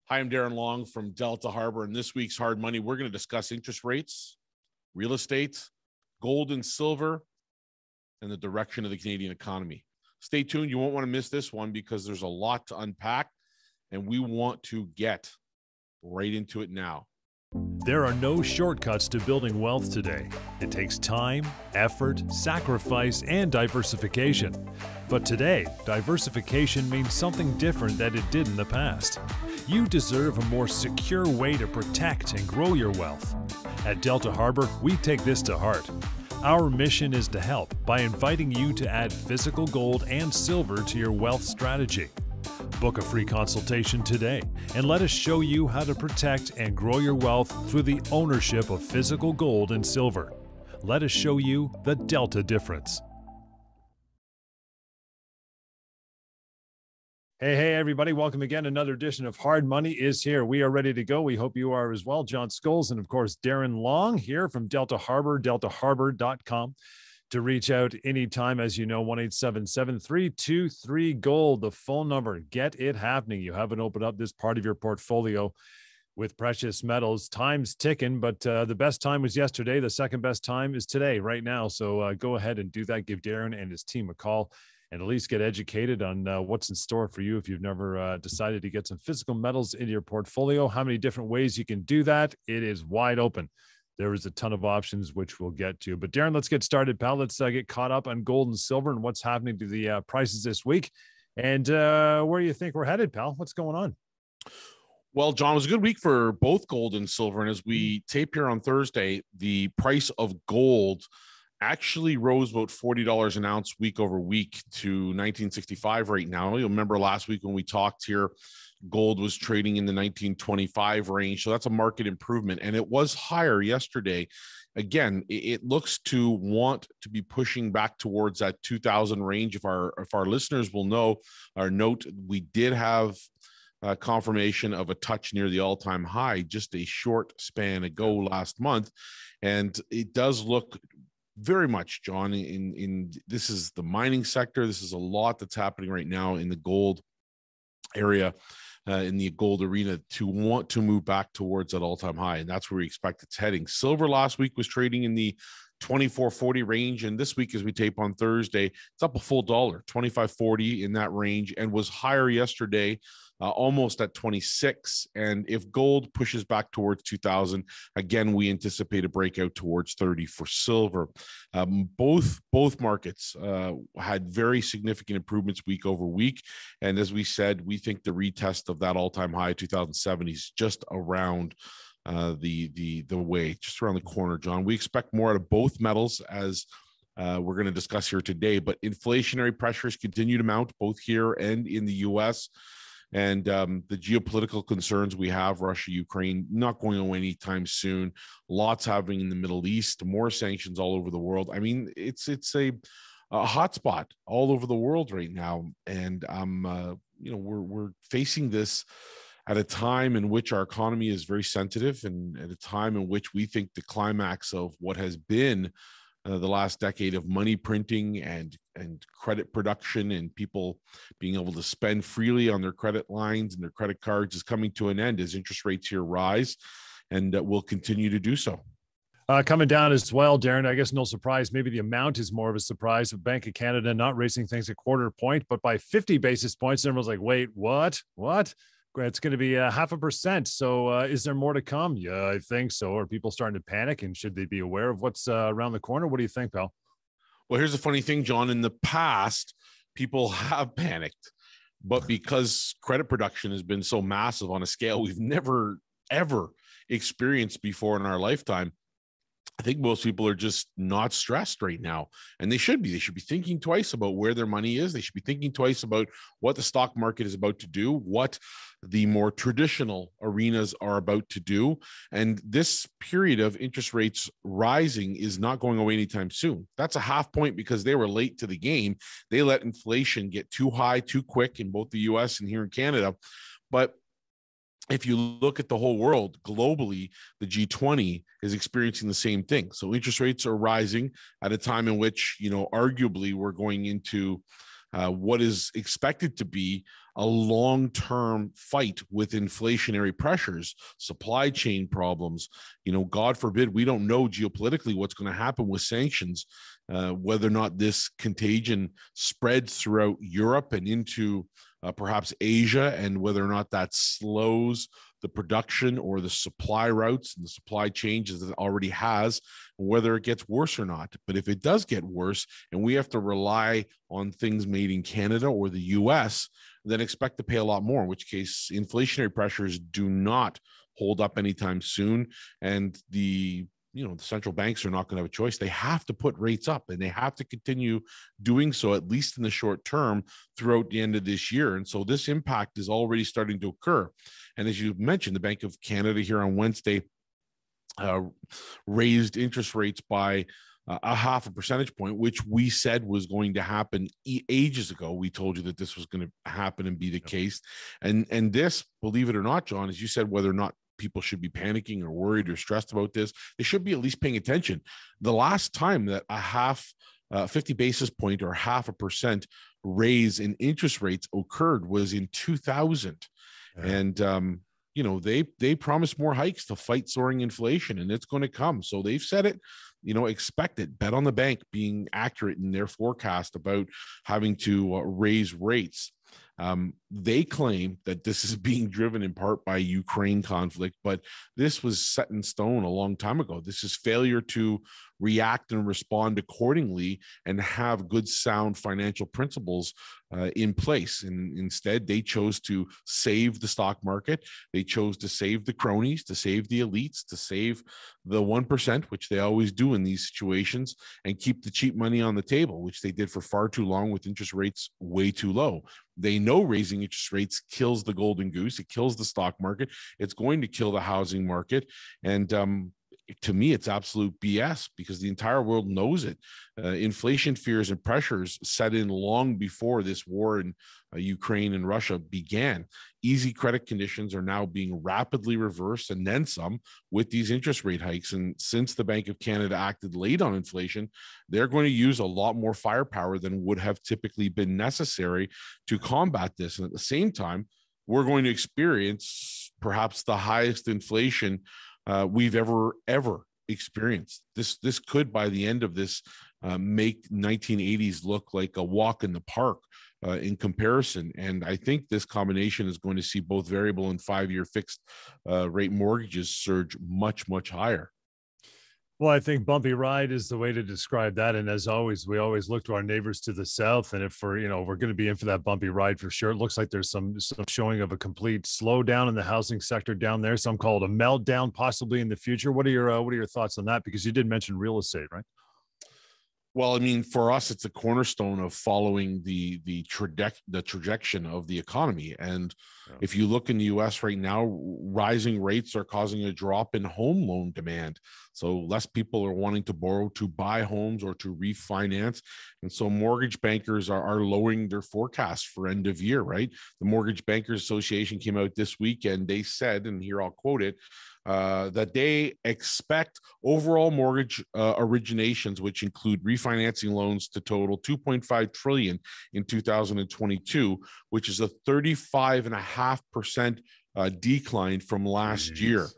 Hi, I'm Darren Long from Delta Harbour, and this week's Hard Money, we're going to discuss interest rates, real estate, gold and silver, and the direction of the Canadian economy. Stay tuned. You won't want to miss this one because there's a lot to unpack, and we want to get right into it now. There are no shortcuts to building wealth today. It takes time, effort, sacrifice, and diversification. But today, diversification means something different than it did in the past. You deserve a more secure way to protect and grow your wealth. At Delta Harbour, we take this to heart. Our mission is to help by inviting you to add physical gold and silver to your wealth strategy. Book a free consultation today and let us show you how to protect and grow your wealth through the ownership of physical gold and silver. Let us show you the Delta difference. Hey, everybody. Welcome again. Another edition of Hard Money is here. We are ready to go. We hope you are as well. John Scholes and, of course, Darren Long here from Delta Harbour, deltaharbor.com. To reach out anytime, as you know, 1-877-323-GOLD, the phone number. Get it happening. You haven't opened up this part of your portfolio with precious metals. Time's ticking, but the best time was yesterday. The second best time is today, right now. So go ahead and do that. Give Darren and his team a call and at least get educated on what's in store for you if you've never decided to get some physical metals into your portfolio. How many different ways you can do that? It is wide open. There is a ton of options, which we'll get to. But Darren, let's get started, pal. Let's get caught up on gold and silver and what's happening to the prices this week. And where do you think we're headed, pal? What's going on? Well, John, it was a good week for both gold and silver. And as we tape here on Thursday, the price of gold actually rose about $40 an ounce week over week to 1965 right now. You'll remember last week when we talked here, gold was trading in the 1925 range. So that's a market improvement. And it was higher yesterday. Again, it looks to want to be pushing back towards that 2000 range. If our listeners will know or note, we did have confirmation of a touch near the all-time high just a short span ago last month. And it does look very much, John, in this is the mining sector. This is a lot that's happening right now in the gold area, in the gold arena, to want to move back towards that all-time high. And that's where we expect it's heading. Silver last week was trading in the 24.40 range. And this week, as we tape on Thursday, it's up a full dollar, 25.40 in that range, and was higher yesterday, almost at 26. And if gold pushes back towards 2000, again, we anticipate a breakout towards 30 for silver. Both markets had very significant improvements week over week. And as we said, we think the retest of that all-time high 2007 is just around the way, just around the corner, John. We expect more out of both metals, as we're going to discuss here today, but inflationary pressures continue to mount both here and in the U.S. And the geopolitical concerns we have, Russia, Ukraine, not going away anytime soon. Lots happening in the Middle East, more sanctions all over the world. I mean, it's a hotspot all over the world right now. And we're facing this at a time in which our economy is very sensitive, and at a time in which we think the climax of what has been the last decade of money printing and credit production and people being able to spend freely on their credit lines and their credit cards is coming to an end as interest rates here rise, and will continue to do so. Coming down as well, Darren, I guess no surprise. Maybe the amount is more of a surprise. The Bank of Canada not raising things a quarter point, but by 50 basis points. Everyone's like, wait, what? It's going to be 0.5%. So is there more to come? Yeah, I think so. Are people starting to panic, and should they be aware of what's around the corner? What do you think, pal? Well, here's the funny thing, John. In the past, people have panicked, but because credit production has been so massive on a scale we've never, ever experienced before in our lifetime, I think most people are just not stressed right now, and they should be. They should be thinking twice about where their money is. They should be thinking twice about what the stock market is about to do, what the more traditional arenas are about to do. And this period of interest rates rising is not going away anytime soon. That's a half point because they were late to the game. They let inflation get too high, too quick in both the US and here in Canada. But if you look at the whole world globally, the G20 is experiencing the same thing. So interest rates are rising at a time in which, arguably we're going into what is expected to be a long-term fight with inflationary pressures, supply chain problems. God forbid, we don't know geopolitically what's going to happen with sanctions, whether or not this contagion spreads throughout Europe and into perhaps Asia, and whether or not that slows the production or the supply routes and the supply changes that it already has, whether it gets worse or not. But if it does get worse and we have to rely on things made in Canada or the US, then expect to pay a lot more, in which case inflationary pressures do not hold up anytime soon. And the central banks are not going to have a choice. They have to put rates up, and they have to continue doing so, at least in the short term, throughout the end of this year. And so this impact is already starting to occur. And as you mentioned, the Bank of Canada here on Wednesday raised interest rates by a half a percentage point, which we said was going to happen ages ago. We told you that this was going to happen and be the case. And this, believe it or not, John, as you said, whether or not people should be panicking or worried or stressed about this, they should be at least paying attention. The last time that a 50 basis point or 0.5% raise in interest rates occurred was in 2000. Yeah. And, they promised more hikes to fight soaring inflation, and it's going to come. So they've said it, expect it, bet on the bank being accurate in their forecast about having to raise rates. They claim that this is being driven in part by Ukraine conflict, but this was set in stone a long time ago. This is failure to react and respond accordingly and have good, sound financial principles in place. And instead, they chose to save the stock market. They chose to save the cronies, to save the elites, to save the 1%, which they always do in these situations, and keep the cheap money on the table, which they did for far too long with interest rates way too low. They know raising interest rates kills the golden goose. It kills the stock market. It's going to kill the housing market. And to me, it's absolute BS, because the entire world knows it. Inflation fears and pressures set in long before this war in Ukraine and Russia began. Easy credit conditions are now being rapidly reversed, and then some, with these interest rate hikes. And since the Bank of Canada acted late on inflation, they're going to use a lot more firepower than would have typically been necessary to combat this. And at the same time, we're going to experience perhaps the highest inflation we've ever experienced. This could, by the end of this, make 1980s look like a walk in the park in comparison. And I think this combination is going to see both variable and 5-year fixed rate mortgages surge much, much higher. Well, I think bumpy ride is the way to describe that. And as always, we always look to our neighbors to the south. And if we're going to be in for that bumpy ride for sure, it looks like there's some showing of a complete slowdown in the housing sector down there. Some call it a meltdown possibly in the future. What are your thoughts on that? Because you did mention real estate, right? Well, I mean, for us, it's a cornerstone of following the trajectory of the economy. And if you look in the U.S. right now, rising rates are causing a drop in home loan demand. So less people are wanting to borrow to buy homes or to refinance. And so mortgage bankers are lowering their forecasts for end of year, right? The Mortgage Bankers Association came out this week and they said, and here I'll quote it, that they expect overall mortgage originations, which include refinancing loans, to total $2.5 trillion in 2022, which is a 35.5% decline from last year.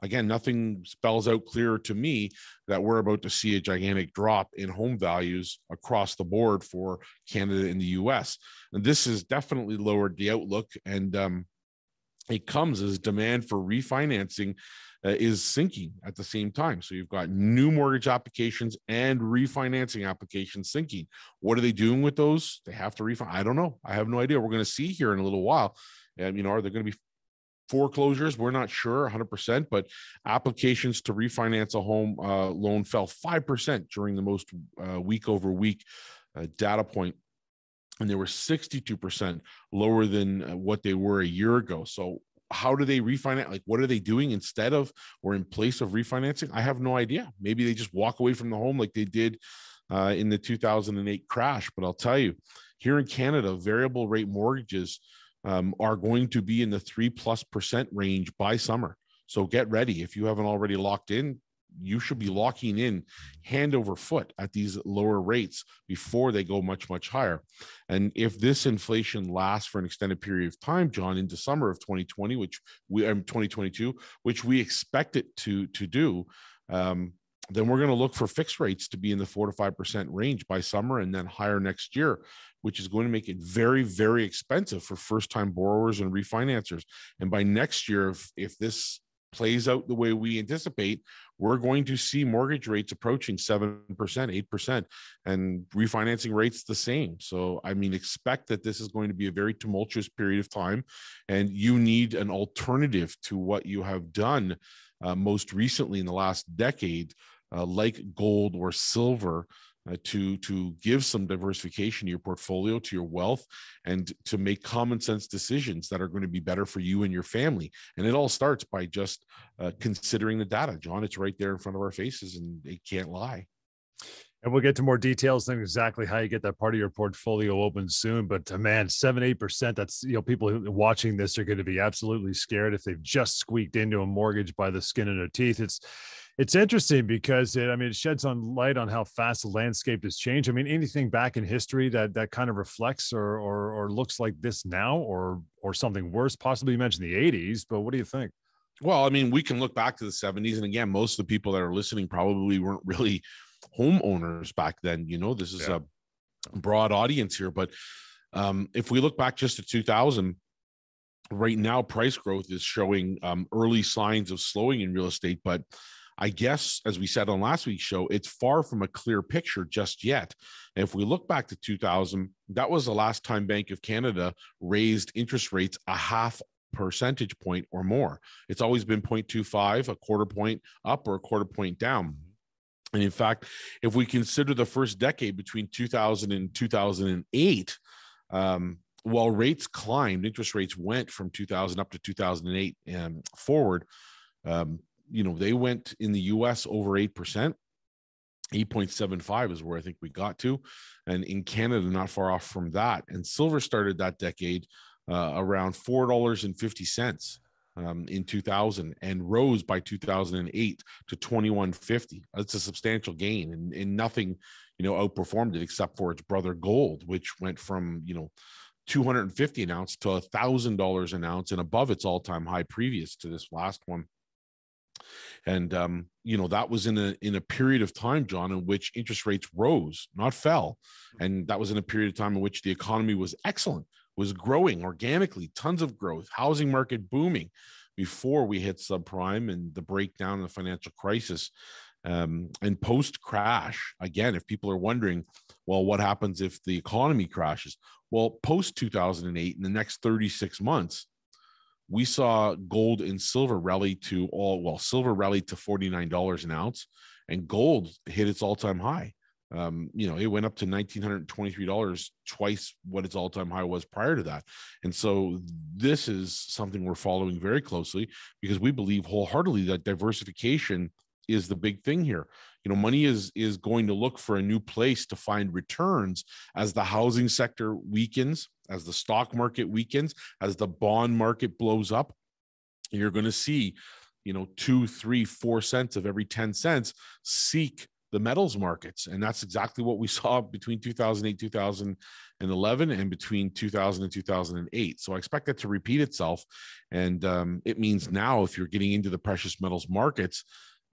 Again, nothing spells out clearer to me that we're about to see a gigantic drop in home values across the board for Canada and the US. And this has definitely lowered the outlook, and it comes as demand for refinancing is sinking at the same time. So you've got new mortgage applications and refinancing applications sinking. What are they doing with those? They have to refinance. I don't know. I have no idea. We're going to see here in a little while. Are there going to be foreclosures? We're not sure 100%, but applications to refinance a home loan fell 5% during the most week over week data point. And they were 62% lower than what they were a year ago. So how do they refinance? Like, what are they doing instead of or in place of refinancing? I have no idea. Maybe they just walk away from the home like they did in the 2008 crash. But I'll tell you, here in Canada, variable rate mortgages are going to be in the 3+% range by summer. So get ready. If you haven't already locked in, you should be locking in hand over foot at these lower rates before they go much, much higher. And if this inflation lasts for an extended period of time, John, into summer of 2020, 2022, which we expect it to do, then we're going to look for fixed rates to be in the 4 to 5% range by summer, and then higher next year, which is going to make it very, very expensive for first-time borrowers and refinancers. And by next year, if this plays out the way we anticipate, we're going to see mortgage rates approaching 7%, 8%, and refinancing rates the same. So, I mean, expect that this is going to be a very tumultuous period of time, and you need an alternative to what you have done most recently in the last decade, like gold or silver, to give some diversification to your portfolio, to your wealth, and to make common sense decisions that are going to be better for you and your family. And it all starts by just considering the data, John. It's right there in front of our faces, and it can't lie. And we'll get to more details on exactly how you get that part of your portfolio open soon. But man, 7-8%, that's, people watching this are going to be absolutely scared if they've just squeaked into a mortgage by the skin of their teeth. It's interesting because it sheds on light on how fast the landscape has changed. I mean, anything back in history that kind of reflects or looks like this now, or something worse. Possibly you mentioned the 80s, but what do you think? Well, I mean, we can look back to the 70s. And again, most of the people that are listening probably weren't really homeowners back then. This is a broad audience here. But if we look back just to 2000, right now, price growth is showing early signs of slowing in real estate. But I guess, as we said on last week's show, it's far from a clear picture just yet. And if we look back to 2000, that was the last time Bank of Canada raised interest rates a half percentage point or more. It's always been 0.25, a quarter point up or a quarter point down. And in fact, if we consider the first decade between 2000 and 2008, while rates climbed, interest rates went from 2000 up to 2008 and forward, they went in the US over 8%. 8.75 is where I think we got to. And in Canada, not far off from that. And silver started that decade around $4.50 in 2000, and rose by 2008 to $21.50. That's a substantial gain, and nothing, outperformed it except for its brother gold, which went from, $250 an ounce to $1,000 an ounce and above its all-time high previous to this last one. And, that was in a period of time, John, in which interest rates rose, not fell. And that was in a period of time in which the economy was excellent, was growing organically, tons of growth, housing market booming, before we hit subprime and the breakdown of the financial crisis. And post-crash, again, if people are wondering, well, what happens if the economy crashes? Well, post-2008, in the next 36 months, we saw gold and silver rally to silver rallied to $49 an ounce, and gold hit its all-time high. It went up to $1,923, twice what its all-time high was prior to that. And so this is something we're following very closely, because we believe wholeheartedly that diversification is the big thing here. Money is going to look for a new place to find returns as the housing sector weakens, as the stock market weakens, as the bond market blows up. You're going to see, 2, 3, 4 cents of every 10 cents seek the metals markets. And that's exactly what we saw between 2008, 2011, and between 2000 and 2008. So I expect that to repeat itself. And it means now, if you're getting into the precious metals markets,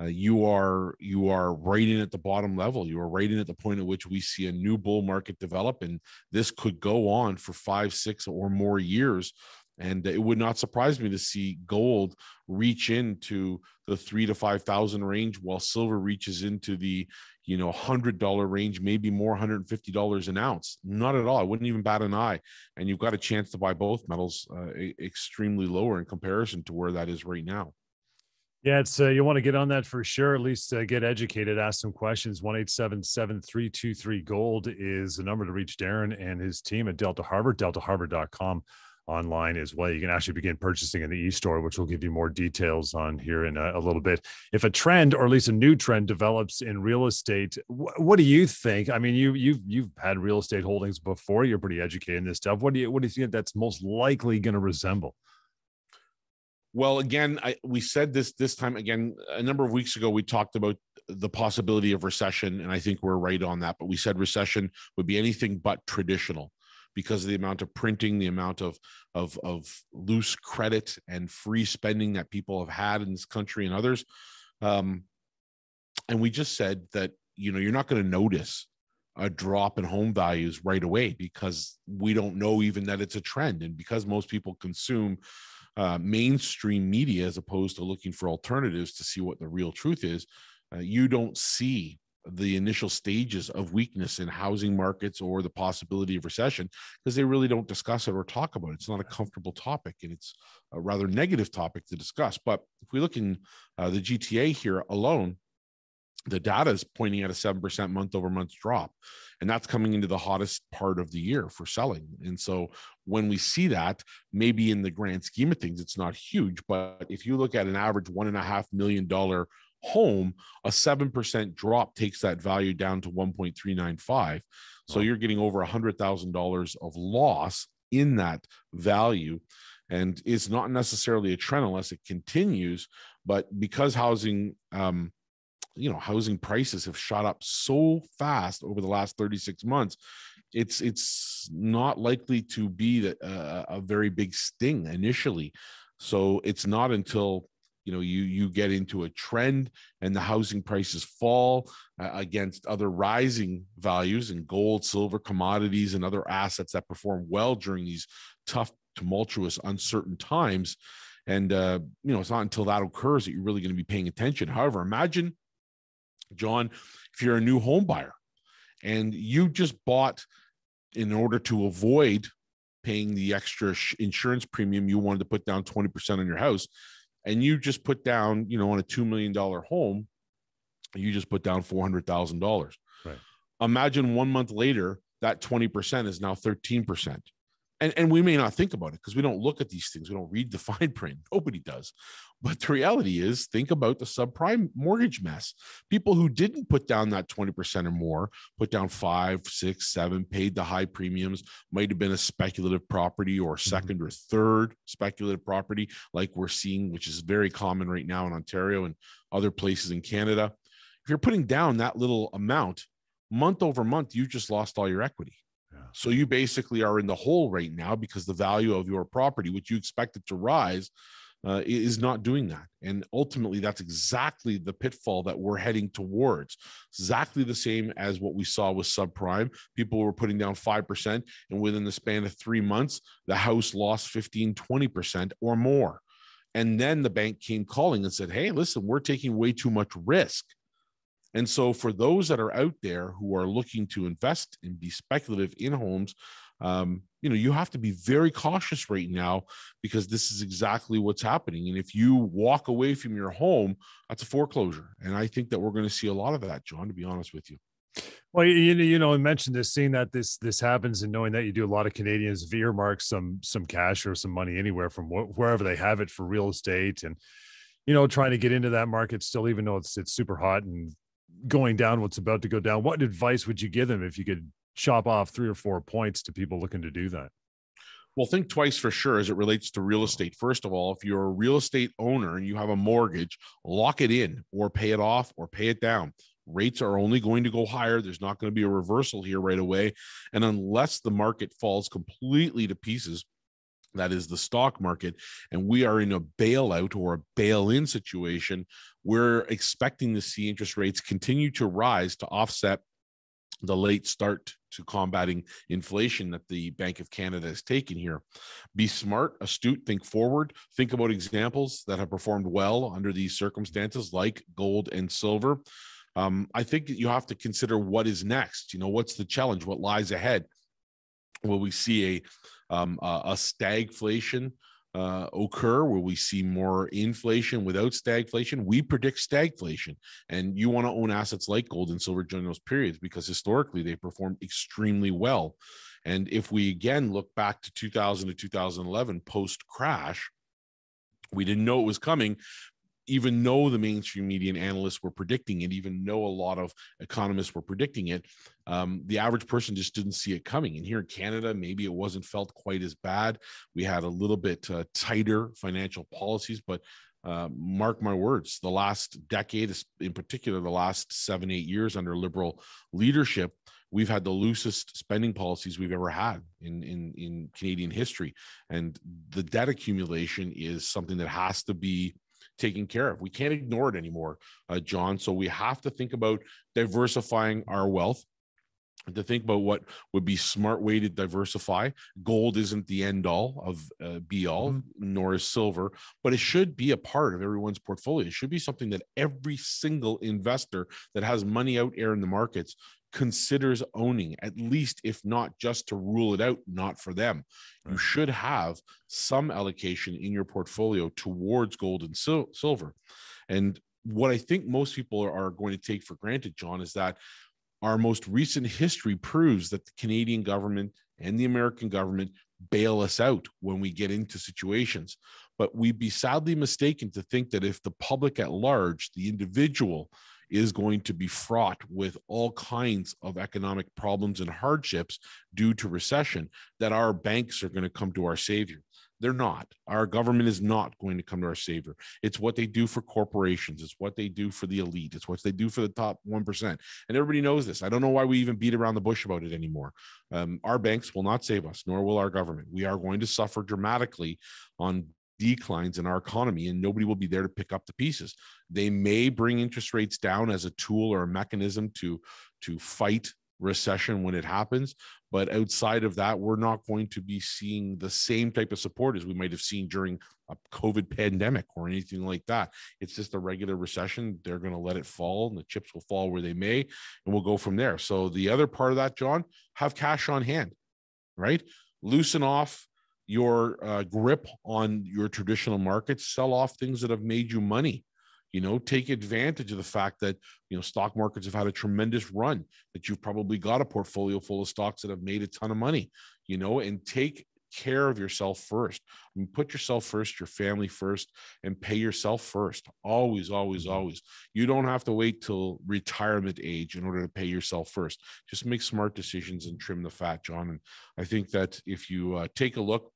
you are right in at the bottom level. You are right in at the point at which we see a new bull market develop, and this could go on for 5, 6 or more years. And it would not surprise me to see gold reach into the $3,000 to $5,000 range, while silver reaches into the $100 range, maybe more, $150 an ounce. Not at all. I wouldn't even bat an eye. And you've got a chance to buy both metals extremely lower in comparison to where that is right now. Yeah, it's you want to get on that for sure. At least get educated, ask some questions. 1-877-323-GOLD is the number to reach Darren and his team at Delta Harbour, deltaharbor.com. Online as well. You can actually begin purchasing in the e-store, which we'll give you more details on here in a little bit. If a trend, or at least a new trend, develops in real estate, what do you think? I mean, you've had real estate holdings before. You're pretty educated in this stuff. What do you think that's most likely going to resemble? Well, again, we said this time again, a number of weeks ago, we talked about the possibility of recession, and I think we're right on that. But we said recession would be anything but traditional because of the amount of printing, the amount of loose credit and free spending that people have had in this country and others. And we just said that, you're not going to notice a drop in home values right away because we don't know even that it's a trend. And because most people consume mainstream media as opposed to looking for alternatives to see what the real truth is, you don't see the initial stages of weakness in housing markets or the possibility of recession because they really don't discuss it or talk about it. It's not a comfortable topic, and it's a rather negative topic to discuss. But if we look in the GTA here alone, the data is pointing at a 7% month over month drop. And that's coming into the hottest part of the year for selling. And so when we see that, maybe in the grand scheme of things, it's not huge. But if you look at an average $1.5 million home, a 7% drop takes that value down to 1.395. So you're getting over $100,000 of loss in that value. And it's not necessarily a trend unless it continues. But because housing prices have shot up so fast over the last 36 months, it's not likely to be a very big sting initially. So it's not until you get into a trend and the housing prices fall against other rising values in gold, silver, commodities, and other assets that perform well during these tough, tumultuous, uncertain times. And it's not until that occurs that you're really going to be paying attention. However, imagine, John, if you're a new home buyer and you just bought in order to avoid paying the extra insurance premium, you wanted to put down 20% on your house, and you just put down, on a $2 million home, you just put down $400,000. Right. Imagine 1 month later, that 20% is now 13%. And we may not think about it because we don't look at these things. We don't read the fine print. Nobody does. But the reality is, think about the subprime mortgage mess. People who didn't put down that 20% or more, put down 5, 6, 7, paid the high premiums, might have been a speculative property or second or third speculative property like we're seeing, which is very common right now in Ontario and other places in Canada. If you're putting down that little amount, month over month, you just lost all your equity. Yeah. So you basically are in the hole right now because the value of your property, which you expected to rise, is not doing that. And ultimately, that's exactly the pitfall that we're heading towards. Exactly the same as what we saw with subprime. People were putting down 5%, and within the span of 3 months, the house lost 15, 20% or more. And then the bank came calling and said, hey, listen, we're taking way too much risk. And so for those that are out there who are looking to invest and be speculative in homes, you have to be very cautious right now because this is exactly what's happening. And if you walk away from your home, that's a foreclosure. And I think that we're going to see a lot of that, John, to be honest with you. Well, you mentioned this, seeing that this happens and knowing that you do a lot of Canadians have earmarked some cash or some money anywhere from wherever they have it for real estate and, trying to get into that market still, even though it's super hot and going down what's about to go down. What advice would you give them if you could chop off 3 or 4 points to people looking to do that? Well, think twice for sure as it relates to real estate. First of all, if you're a real estate owner and you have a mortgage, lock it in or pay it off or pay it down. Rates are only going to go higher. There's not going to be a reversal here right away. And unless the market falls completely to pieces, that is the stock market, and we are in a bailout or a bail-in situation, we're expecting to see interest rates continue to rise to offset the late start to combating inflation that the Bank of Canada has taken here. Be smart, astute, think forward, think about examples that have performed well under these circumstances like gold and silver. I think that you have to consider what is next. What's the challenge? What lies ahead? Will we see a stagflation occur? Will we see more inflation without stagflation? We predict stagflation, and you want to own assets like gold and silver during those periods because historically they performed extremely well. And if we again look back to 2000 to 2011 post crash, we didn't know it was coming. even though the mainstream media and analysts were predicting it, even though a lot of economists were predicting it, the average person just didn't see it coming. And here in Canada, maybe it wasn't felt quite as bad. We had a little bit tighter financial policies, but mark my words, the last decade, in particular, the last 7-8 years under Liberal leadership, we've had the loosest spending policies we've ever had in Canadian history. And the debt accumulation is something that has to be taken care of. We can't ignore it anymore, John. So we have to think about diversifying our wealth, and to think about what would be smart way to diversify. Gold isn't the end all of be all, nor is silver, but it should be a part of everyone's portfolio. It should be something that every single investor that has money out there in the markets considers owning, at least, if not just to rule it out, not for them. Right. You should have some allocation in your portfolio towards gold and silver. And what I think most people are going to take for granted, John, is that our most recent history proves that the Canadian government and the American government bail us out when we get into situations. But we'd be sadly mistaken to think that if the public at large, the individual, is going to be fraught with all kinds of economic problems and hardships due to recession, that our banks are going to come to our savior. They're not. Our government is not going to come to our savior. It's what they do for corporations. It's what they do for the elite. It's what they do for the top 1%. And everybody knows this. I don't know why we even beat around the bush about it anymore. Our banks will not save us, nor will our government. We are going to suffer dramatically on declines in our economy, and nobody will be there to pick up the pieces. They may bring interest rates down as a tool or a mechanism to fight recession when it happens, but outside of that, we're not going to be seeing the same type of support as we might have seen during a COVID pandemic or anything like that. It's just a regular recession. They're going to let it fall, and the chips will fall where they may, and we'll go from there. So the other part of that, John, have cash on hand, right? Loosen off your grip on your traditional markets, sell off things that have made you money. Take advantage of the fact that, stock markets have had a tremendous run, that you've probably got a portfolio full of stocks that have made a ton of money, and take care of yourself first. I mean, put yourself first, your family first, and pay yourself first. Always, always, always. You don't have to wait till retirement age in order to pay yourself first. Just make smart decisions and trim the fat, John. And I think that if you take a look,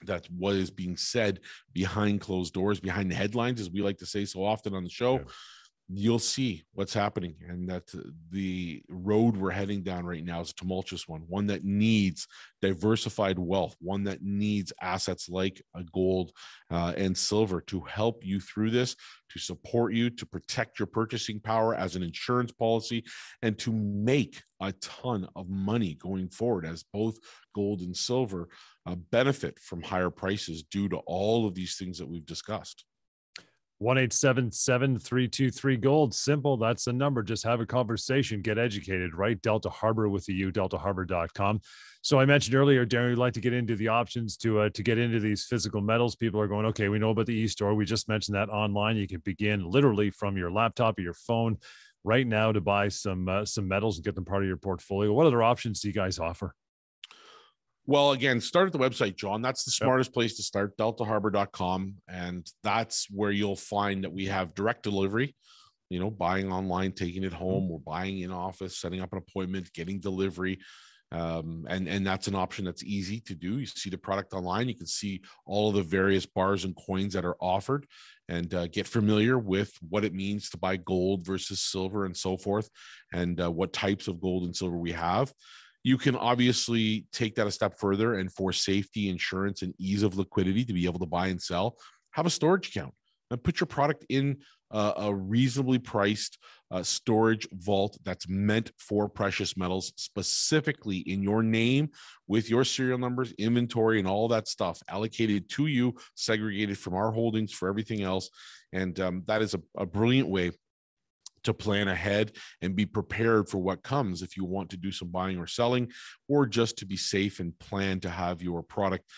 that's what is being said behind closed doors, behind the headlines, as we like to say so often on the show. Yeah. You'll see what's happening, and that the road we're heading down right now is a tumultuous one that needs diversified wealth, one that needs assets like gold and silver to help you through this, to support you, to protect your purchasing power as an insurance policy, and to make a ton of money going forward as both gold and silver benefit from higher prices due to all of these things that we've discussed. 1-877-323-GOLD. Simple. That's the number. Just have a conversation, get educated, right? Delta Harbour with the U, deltaharbor.com. So I mentioned earlier, Darren, we'd like to get into the options to get into these physical metals. People are going, okay, we know about the e-store. We just mentioned that online. You can begin literally from your laptop or your phone right now to buy some metals and get them part of your portfolio. What other options do you guys offer? Well, again, start at the website, John. That's the smartest place to start, deltaharbor.com. And that's where you'll find that we have direct delivery, buying online, taking it home, or buying in office, setting up an appointment, getting delivery. And that's an option that's easy to do. You see the product online. You can see all of the various bars and coins that are offered, and get familiar with what it means to buy gold versus silver and so forth, and what types of gold and silver we have. You can obviously take that a step further, and for safety, insurance, and ease of liquidity to be able to buy and sell, have a storage account and put your product in a reasonably priced storage vault that's meant for precious metals, specifically in your name, with your serial numbers, inventory, and all that stuff allocated to you, segregated from our holdings for everything else. And that is a brilliant way to plan ahead and be prepared for what comes if you want to do some buying or selling, or just to be safe and plan to have your product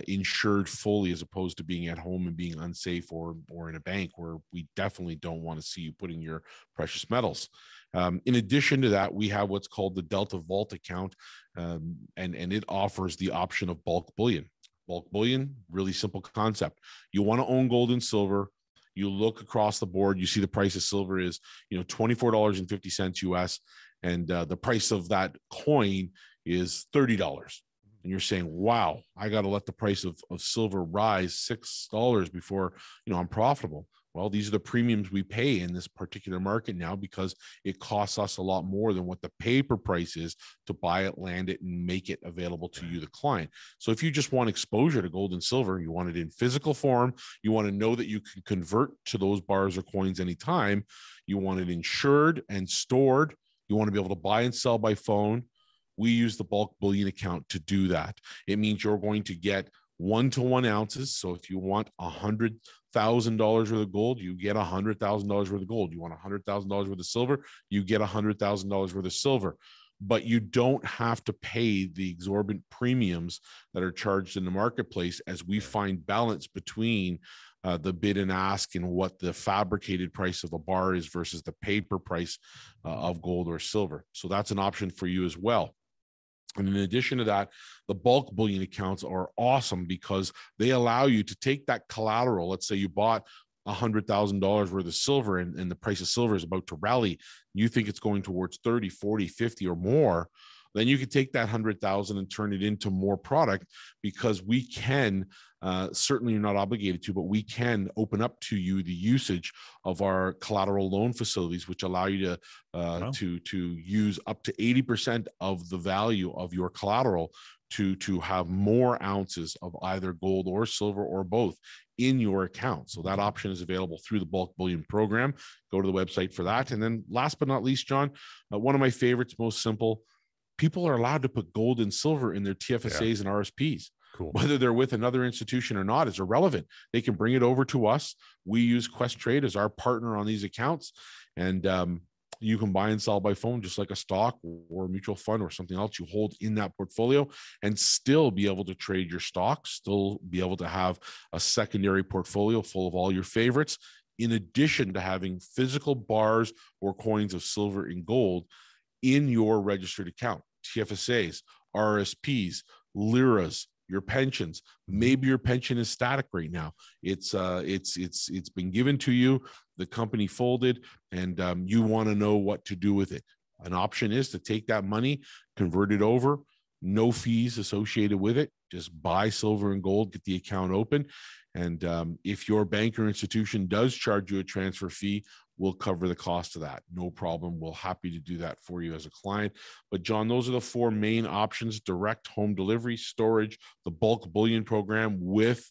insured fully, as opposed to being at home and being unsafe, or in a bank where we definitely don't want to see you putting your precious metals. In addition to that, we have what's called the Delta Vault account, and it offers the option of bulk bullion. Bulk bullion, really simple concept. You want to own gold and silver. You look across the board, you see the price of silver is, $24.50 US, and the price of that coin is $30. And you're saying, wow, I got to let the price of silver rise $6 before, I'm profitable. Well, these are the premiums we pay in this particular market now, because it costs us a lot more than what the paper price is to buy it, land it, and make it available to you, the client. So if you just want exposure to gold and silver, you want it in physical form, you want to know that you can convert to those bars or coins anytime, you want it insured and stored, you want to be able to buy and sell by phone, we use the bulk bullion account to do that. It means you're going to get 1-to-1 ounces. So if you want $100,000 worth of gold, you get $100,000 worth of gold. You want $100,000 worth of silver, you get $100,000 worth of silver. But you don't have to pay the exorbitant premiums that are charged in the marketplace, as we find balance between the bid and ask and what the fabricated price of a bar is versus the paper price of gold or silver. So that's an option for you as well. And in addition to that, the bulk bullion accounts are awesome because they allow you to take that collateral. Let's say you bought $100,000 worth of silver and the price of silver is about to rally. You think it's going towards 30, 40, 50 or more. Then you can take that 100,000 and turn it into more product, because we can, certainly you're not obligated to, but we can open up to you the usage of our collateral loan facilities, which allow you to use up to 80% of the value of your collateral to have more ounces of either gold or silver or both in your account. So that option is available through the bulk bullion program. Go to the website for that. And then last but not least, John, one of my favorites, most simple, people are allowed to put gold and silver in their TFSAs and RSPs. Cool. Whether they're with another institution or not is irrelevant. They can bring it over to us. We use Quest Trade as our partner on these accounts. And you can buy and sell by phone, just like a stock or a mutual fund or something else you hold in that portfolio, and still be able to trade your stocks, still be able to have a secondary portfolio full of all your favorites, in addition to having physical bars or coins of silver and gold in your registered account. TFSAs, RSPs, liras, your pensions. Maybe your pension is static right now. It's been given to you, the company folded, and you want to know what to do with it. An option is to take that money, convert it over, no fees associated with it. Just buy silver and gold, get the account open. And if your bank or institution does charge you a transfer fee, we'll cover the cost of that. No problem. We're happy to do that for you as a client. But John, those are the four main options: direct home delivery, storage, the bulk bullion program, with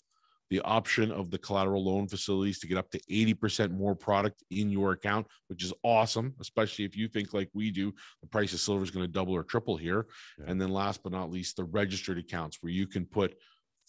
the option of the collateral loan facilities to get up to 80% more product in your account, which is awesome, especially if you think like we do, the price of silver is going to double or triple here. Yeah. And then last but not least, the registered accounts, where you can put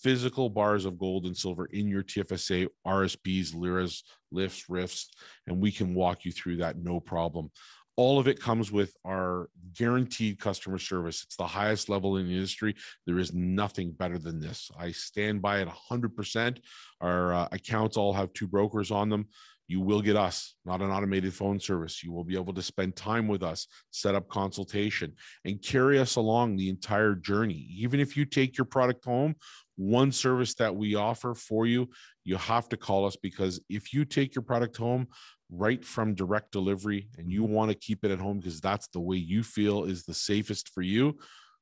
physical bars of gold and silver in your TFSA, RSPs, liras, lifts, rifts, and we can walk you through that, no problem. All of it comes with our guaranteed customer service. It's the highest level in the industry. There is nothing better than this. I stand by it 100%. Our accounts all have 2 brokers on them. You will get us, not an automated phone service. You will be able to spend time with us, set up consultation, and carry us along the entire journey. Even if you take your product home, one service that we offer for you, you have to call us, because if you take your product home right from direct delivery and you want to keep it at home because that's the way you feel is the safest for you,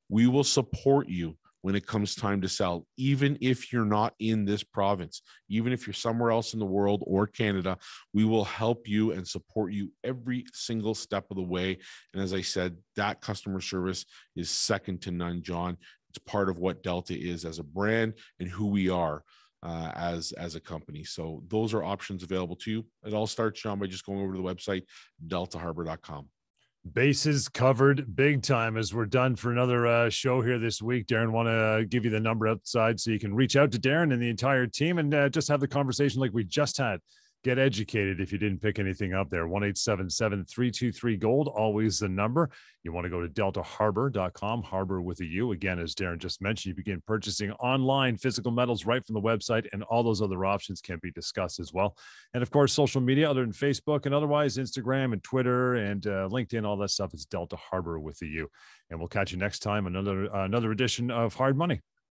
we will support you when it comes time to sell, even if you're not in this province, even if you're somewhere else in the world or Canada. We will help you and support you every single step of the way. And as I said, that customer service is second to none, John. It's part of what Delta is as a brand and who we are as a company. So those are options available to you. It all starts, John, by just going over to the website, deltaharbor.com. Bases covered big time as we're done for another show here this week. Darren, want to give you the number outside so you can reach out to Darren and the entire team and just have the conversation like we just had. Get educated if you didn't pick anything up there. 1-877-323-GOLD, always the number. You want to go to deltaharbor.com, harbor with a U. Again, as Darren just mentioned, you begin purchasing online physical metals right from the website, and all those other options can be discussed as well. And of course, social media other than Facebook and otherwise, Instagram and Twitter and LinkedIn, all that stuff is Delta Harbor with a U. And we'll catch you next time, another edition of Hard Money.